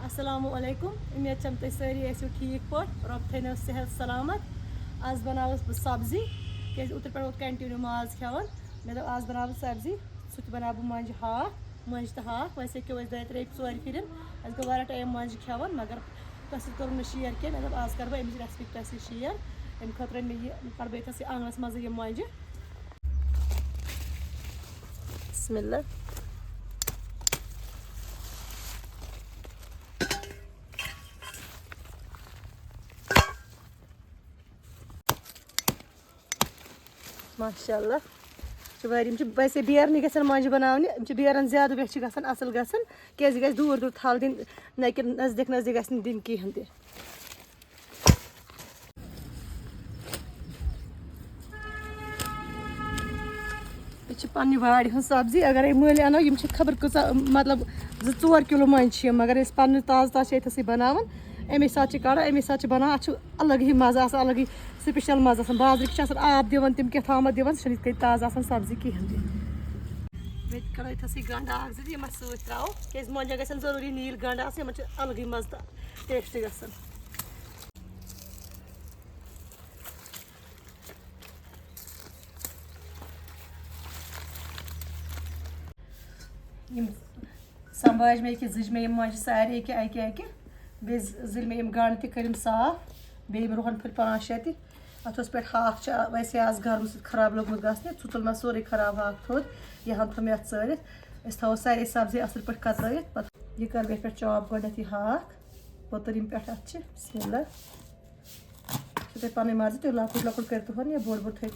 अस्सलामुअलैकुम। उम्मीद छम तुम सारी ऐसो ठीक पट रब थो सेहत सलामत। आज बनावस बह सब्जी क्या उतर पे कंटिन्यू माज खान मे दप आज बनाव सब्जी सह बनाव मंज हाक मंज तो हाक वैसे क्यों दो त्रे ोर फिर गो वारा टाइम मंज खान मगर तुम कर शेयर कह मे दप आज कर बह अमिच रेसिपी तुम शेयर अमे खुद मे कड़ बह आंगनस मज यह मंज बिस्मिल्लाह। माशाअल्लाह वैसे बेर नहीं गसन मंज बनाने बेरन ज्यादा बेच गसन असल गसन क्या दूर दूर थल दिन न कि नजदीक नजदीक गसन दिन कहें तह यह पन्ने वाड़ हज सब्जी अगर मल अनो खबर कूचा मतलब 2-4 किलो मंज मगर पे ताज़ ताज़ बनान अमे सात कड़ा अमे सात बना अलग ही मजा अलग ही स्पेशल मजा बाजर आब दिवन तम क्या थाम दिवन सह ताज़ सब्जी कहें मे कड़ो ये गंड अम सत त्रो क्या मंजा गन जरूरी नील गंड अलग ही मजा टेस्ट गसन संभाज मे जिज मे मंज सारे अकि अकि बे जिल मे गंड तम साफ बे रुहन फुल 5-6 अत पे हाक वैसे आज गर्म सत खराब लोगमुत गसने तुल मे सोरे खराब हाक थोद यह थो मे अत चलित थो सारे सब्जी असल पे कतरत पे यह कर बे पे चॉप गोडत यह हाक पोतर पे अत बिस्मिल्लाह पे पन मर्जी तुम लकुट लकुट कर या बोड़ बोड़ थो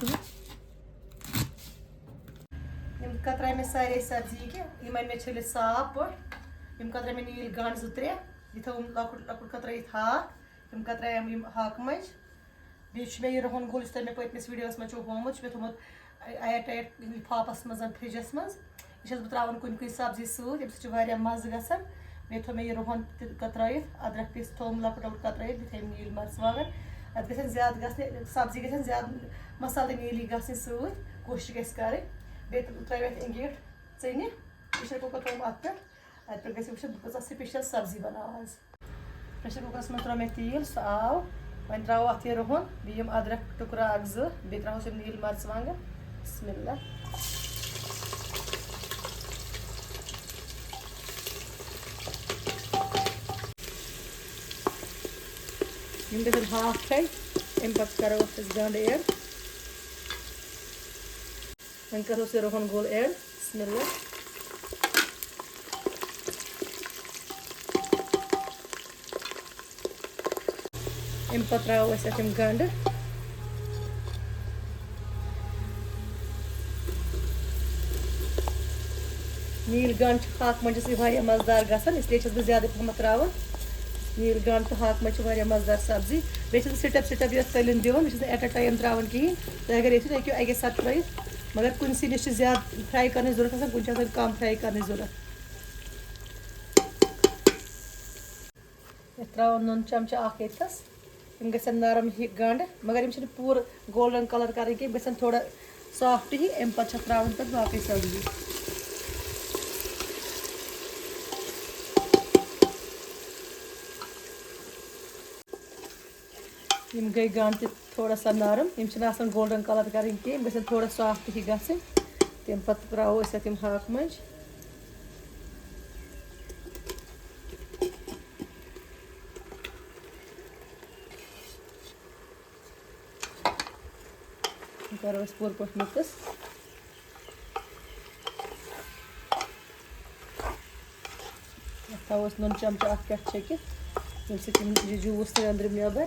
कतरा मे सारे सब्जी कि मे छलित साफ पे कतरा मे नील गंड 2-3 यह थो लकुट लकुट कतरत हाक कतरा हाक मंज बे रुहन गोल इस मे पतमिस वीडियोस मे होमुत मे थोमुत एयर टाइट लिफाफस मज फ्रिजस मज यह त्रा कुन कुन सब्जी सत्य मज़ गसान बे थो मे यह रुहन कतरत अदरक पीस थोम लकुट लकुट कतरत बे थम नील मर्चवागन अत गन ज्यादा गसने सब्जी गन ज्यादा मसाले नीली गसने सत कोशिश गस कर बे त्रो इंगीट चने प्रेशर कुकर थोम अत पे गो वो स्पेशल सब्जी बनाव आज प्रेशर कुकरस मे त्रो मे तेल सह आव वन त्रो अत यह रुहन बे अदरक टुकरा 1-2 बे त्रोस नील मर्चवागन बिस्मिल्लाह गन हाफ फ्राई अम पे करो गंड एड वन करो रुहन गोल एड बिस्मिल्लाह अम पे त्रो अम गंड नील गंड हाक मंज मज़ेदार गसान इसलिए बह ज्यादा पहम त्रा नील गंड तो हाक मंज मज़ेदार सब्जी बे स्टेप स्टेप ये तलिन दिवन एट अ टाइम त्रा कहें तो अगर ये हेको अगे साथ त्रित मगर कुन नश ज्यादा फ्राई करने जरूरत कुछ कम फ्राई करने जरूरत ये त्रो नुन चमचा यस यम गसन नरम ही गंड मगर यम पूर गोल्डन कलर कर गसन थोड़ा सॉफ्ट ही अम पे त्रा पे बाकी सब्जी यम गई गंड थोड़ा सा नरम यम गोल्डन कलर कर गसन थोड़ा सॉफ्ट ही गसन तम पे त्रो हाक मंज करो पूर पे मिक्स थोस नुन चमचा पे छकित यह जूस तो अंदर नबर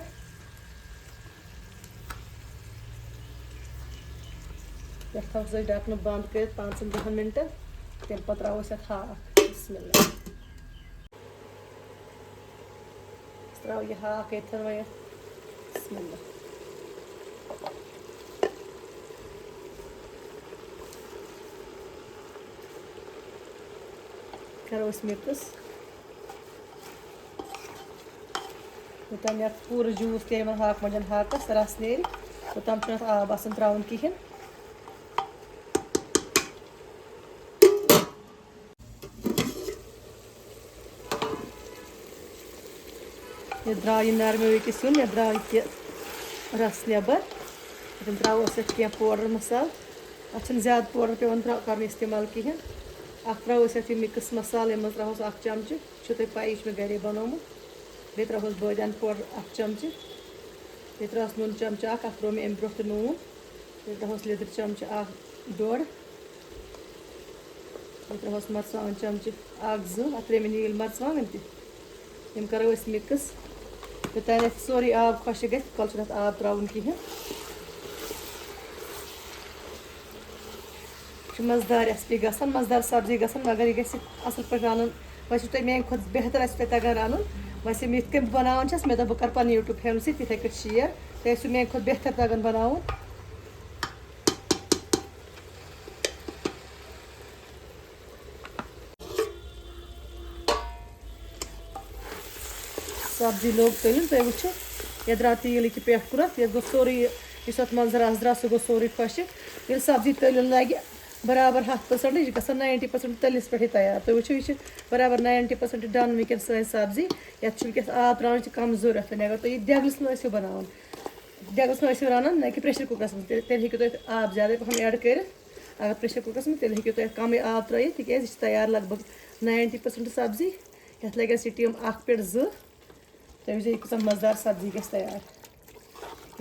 पे थोस ढकन बंद कर 5-10 मिनटन तम पे त्रोस हाक बिस्मिल्लाह त्रो यह हाक ये बिस्मिल्लाह करो मिक्स योतम पूर जूस ते हाक मंजन हाकस रस नेर योतम आब त्रा कहें ये द्राव यह नरमे वकिस यून ये द्राव यह रस नबर तुम त्रो क्या पाउडर मसाल अत ज्यादा पाउडर पेवन कर इस्तेमाल कहें त्रो ये मिक्स मसाल यम त्रोस चमच तुम पाई यह मे घरे बनोमुत बे त्रोस बदियान पाउडर चमच बे त्रोस नून चमच त्रो मे अम ब्रो नून बे त्रोस लिदर चमच डोड़ बे त्रोस मरचांगन चमच त्रे मे नील मरचांगन तम करो मिक्स योतान सोरे आब खुश गल कल आब त्रा कहें मज़ेदार रेसिपी गसान मज़ेदार सब्जी गसान मगर यह गल पे रन वैसे तुम मे खुद बेहतर पे तगान रन वैसे ये बनान मे बह कर पे यूट्यूब फैमिली सत्य पे शेयर तो मे खुद बेहतर तगान बनान सब्जी लोग तलन तुम वो ये द्रा तेल यह पे कुरत ये गो सोरे इस मंज रस द्रा सह गो सोरे खुश ये सब्जी तलन लगे बराबर 100% यह ग 90% तलिस पे तैयार तुम वो यह बराबर 90% डन वनकन सन सब्जी ये आब त्रा कम जरूरत अगर तुम यह दगलस नो बनान दगलस नो रन ना कि प्रेशर कुकरस में तेल हेकु तुम आब ज्यादा पहम ऐड कर अगर प्रेशर कुकरस में तेल हेकु तुम कम आब त्रित तिक तैयार लगभग 90% सब्जी ये लगे स्टीम 1 पे 2 तुम वो यह मज़ेदार सब्जी ग तैयार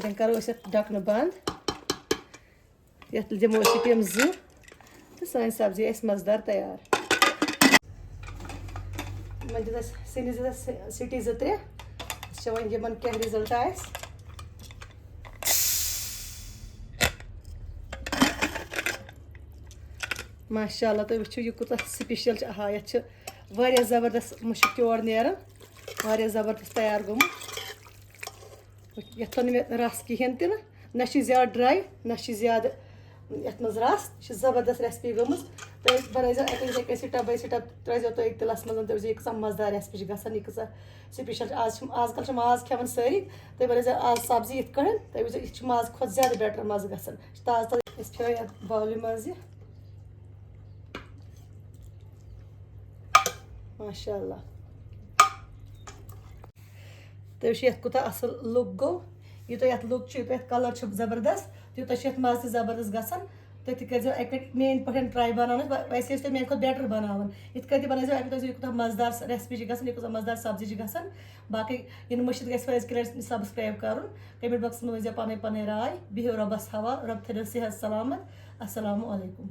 ये करो ढकन बंद ये दिमो स्टीम 2 तो सन सब्जी मज़ेदार तैयार वो दिस सिनिस सिटी 2-3 वन क्या रिजल्ट आ माशाअल्लाह तुम वो यह कूत स्पेशल हाँ ये ज़बरदस्त मुश्क तोड़ नान वारिया ज़बरदस्त तैयार गोमुत ये मे रस कहें तह ना ज्यादा ड्राई ना ज्यादा ये मज रस यह ज़बरदस्त रेसिपी गई तुम बनाइजो अक स्टप बाय स्टप त्रो तुम तिलस मज तुम यह मज़ेदार रेसिपी गसान यह स्पेशल आजकल माज खेवान सारी तुम बनाइजो आज सब्जी इत तुम यह माज खुद ज्यादा बेटर मज़ गसान ताज़ ताज़ फे ये बाउल मज माशाअल्लाह तुम ये कूत असल लुक गो यूत ये लुक कलर ज़बरदस्त तूत मज़ ज़बरदस्त गसान तुम तक अक मेन पे ट्राई बनान वैसे तुम मे खुद बेटर बनान इत बनाइजो अक यह मज़ेदार रेसिपी गसान यह मज़ेदार सब्जी गसान बाकी इन मुश्त गज सब्सक्राइब कर कमेंट बॉक्स में वजह पन राय बिहो रबस हवाल रब थो सेहत सलामत अस्सलामु अलैकुम।